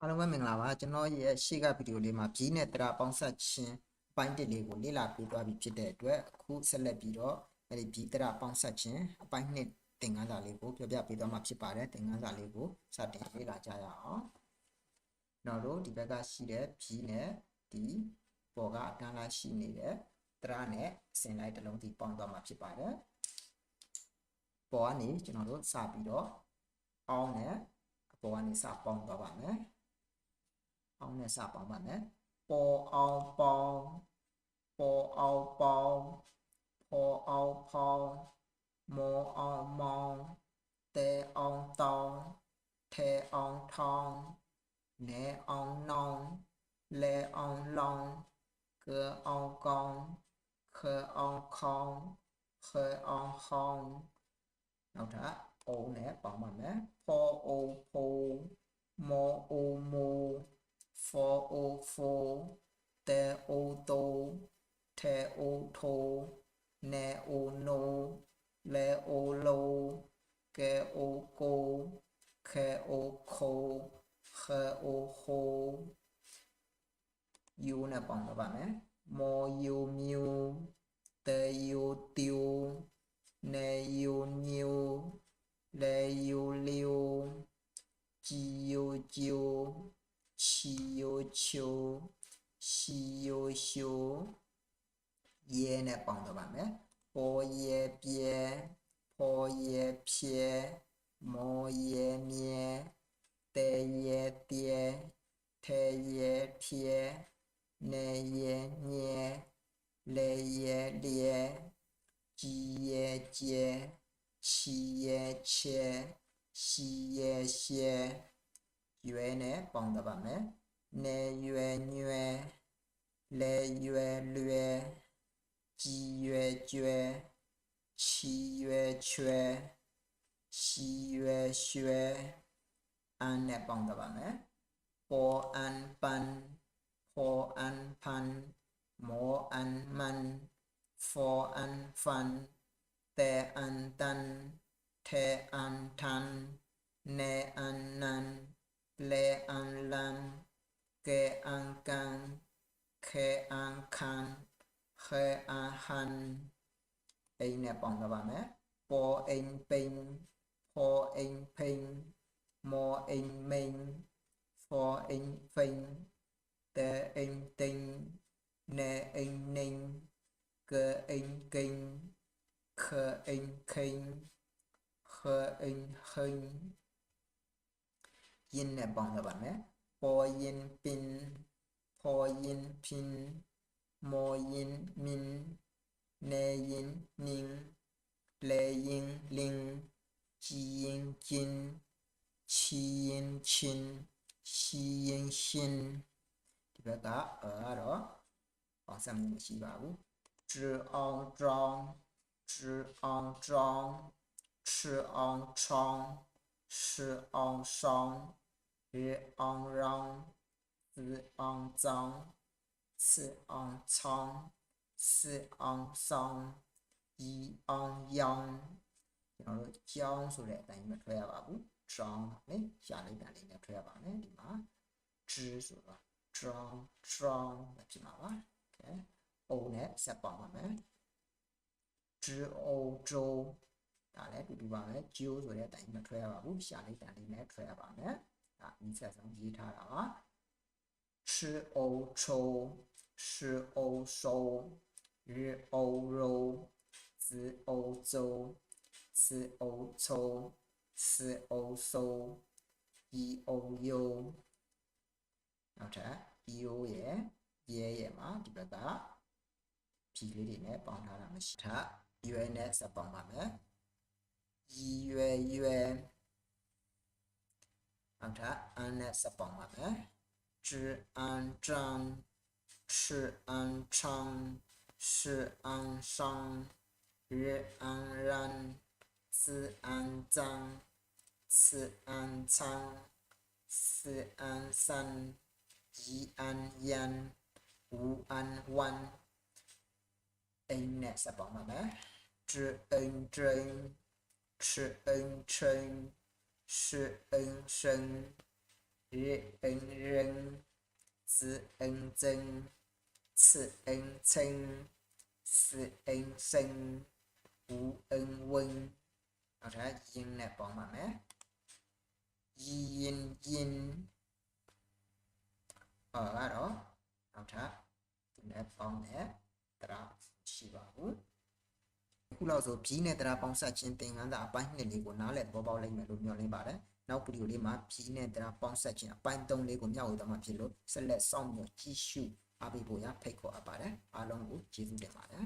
အားလုံးပဲမင်္ဂလာပါကျွန်တော်ရဲ့ရှေ့ကဗီဒီယိုလေးမှာပြီးနဲ့တရားပေါင်းဆက်ခြင်းအပိုင်း1လေးကိုလေ့လာပေးသွားပြီးဖြစ်တဲ့အတွက်အခုဆက်လက်ပြီးတော့အဲ့ဒီပြီးတရားပေါင်းဆက်ခြင်းအပိုင်း2သင်ခန်းစာလေးကိုပြောပြပေးသွားမှာဖြစ်ပါတယ်သင်ခန်းစာလေးကိုစတင်လေ့လာကြရအောင်နောက်တော့ဒီဘက်ကရှိတဲ့ပြီးနဲ့ဒီပေါ်ကအတန်းလိုက်ရှိနေတဲ့တရားနဲ့အစဉ်လိုက်တစ်လုံးဒီပေါင်းသွားမှာဖြစ်ပါတယ်ပေါ်ကနေကျွန်တော်တို့စပြီးတော့အောင်းနဲ့အပေါ်ကနေစပေါင်းသွားပါမယ်အောင်နဲ့စပေါင်းပါမယ်ပေါ်အောင်ပေါင်းပေါ်အောင်ပေါင်းပေါ်အောင်ပေါင်းမောအောင်မောင်းတဲအောင်တောင်းထဲအောင်ထောင်းနဲအောင်နောင်လဲအောင်လောင်កើအောင်ကောင်းခဲအောင်ခေါင်းခဲအောင်ဟောင်းနောက်ထပ်အိုးနဲ့ပေါင်းပါမယ်ပေါ်အိုးဖိုးမောအိုးမိုးfor o for te o to te o to ne o no le o lo ke o ko ke o ko khe o ho yu နဲ့ပေါင်းတော့ပါမယ် mo yu miu te yu tiu ne yu niu le yu liu ji yu jiuချီယိုချိုရှီယိုရှိုရဲနဲ့ပေါင်းတော့ပါမယ်ပေါ်ရဲပြဲပေါ်ရဲဖြဲမောရဲမြဲတဲရဲတဲထဲရဲဖြဲနေရဲညဲလဲရဲလျဲကြီးရဲကျဲချီရဲချဲရှီရဲရှဲရွယ်နဲ့ပေါင်းတော့ပါမယ်နေရွယ်ညွယ်လဲရွယ်လွယ်ကြီးရွယ်ကျွဲချီရွယ်ချွဲရှီရွယ်ရွှဲအန်နဲ့ပေါင်းတော့ပါမယ်ပေါ်အန်ပန်ပေါ်အန်ဖန်မောအန်မန်ဖောအန်ဖန်တဲအန်တန်ထဲအန်ထန်နေအန်နန်le an lan ke an kan khe an khan khe an han အိမ်နဲ့ပေါင်းတော့ပါမယ်ပေါ်အိမ်ပိန်ဖောအိမ်ဖိန်မောအိမ်မိန်ဖောအိမ်ဖိန်တဲအိမ်တိန်နေအိမ်နိန်ကေအိမ်ကိန်khờအိမ်ခိန်khờအိမ်ဟိန်yin နဲ့ပေါင်းတော့ပါမယ်ပေါ် yin pin ဖော yin pin မော yin min နေ yin ning လဲ yin ling ကြည် yin jin ချီ yin chin ရှီ yin shin ဒီဘက်ကကတော့ပေါင်းစပ်မှုမရှိပါဘူးzhi on zhang zhi on zhang chi on chang shi on shang ri on rang zi on zang ci on chang si on sang yi on yang ကျွန်တော်တို့ကြောင်းဆိုတဲ့အတိုင်းမထွက်ရပါဘူးကြောင်းလေရှာလိုက်တာလေးနဲ့ထွက်ရပါမယ်ဒီမှာ zhi ဆိုတော့ strong strong ဖြစ်မှာပါ okay အိုနဲ့ဆက်ပေါင်းပါမယ် zhi o zhou ဒါလည်းတူတူပါပဲဂျိုးဆိုတဲ့အတိုင်းမထွက်ရပါဘူးရှာလိုက်တာလေးနဲ့ထွက်ရပါမယ်ဒါအင်းဆက်ဆုံးရေးထားတာပါ chi o chou shi o shou ri o rou zi o zhou ci o chou si o sou yi o you နောက်ထပ် yo ရဲ့ရဲရဲ့မှာဒီဘက်ကဖြီလေးတွေနဲ့ပေါင်းထားတာမရှိထရွယ်နဲ့ဆက်ပေါင်းပါမယ်ရီရွယ်ရွယ်နောက်ထပ်အန်နဲ့ဆက်ပေါင်းပါမယ်zhi an zhang chi an chang shi an shang ri an ran zi an zang ci an chang si an san yi an yan wu an wan အိမ်နဲ့ဆက်ပေါင်းပါမယ်zhi an zheng chi an chen shi an shen 日恩人，子恩真，次恩称，四恩生，五恩温。เอาถ้ายินเนี่ยปองมาไหมยินကတော့เอาถ้าသူနဲ့ပေါင်းတဲ့တရားရှိပါဘူးအခုလောက်ဆိုပြီးနဲ့တရားပေါင်းဆက်ခြင်းသင်ခန်းစာအပိုင်း2လေးကိုနားလည်သဘောပေါက်လိမ့်မယ်လို့မျှော်လင့်ပါတယ်နောက်ဗီဒီယိုလေးမှာပြီးနဲ့တရားပေါင်းဆက်ခြင်းအပိုင်း3လေးကိုမျှဝေသွားမှာဖြစ်လို့ဆက်လက်စောင့်မျှော်ကြည့်ရှုအားပေးဖို့ရဖိတ်ခေါ်အပ်ပါတယ်အားလုံးကိုကျေးဇူးတင်ပါတယ်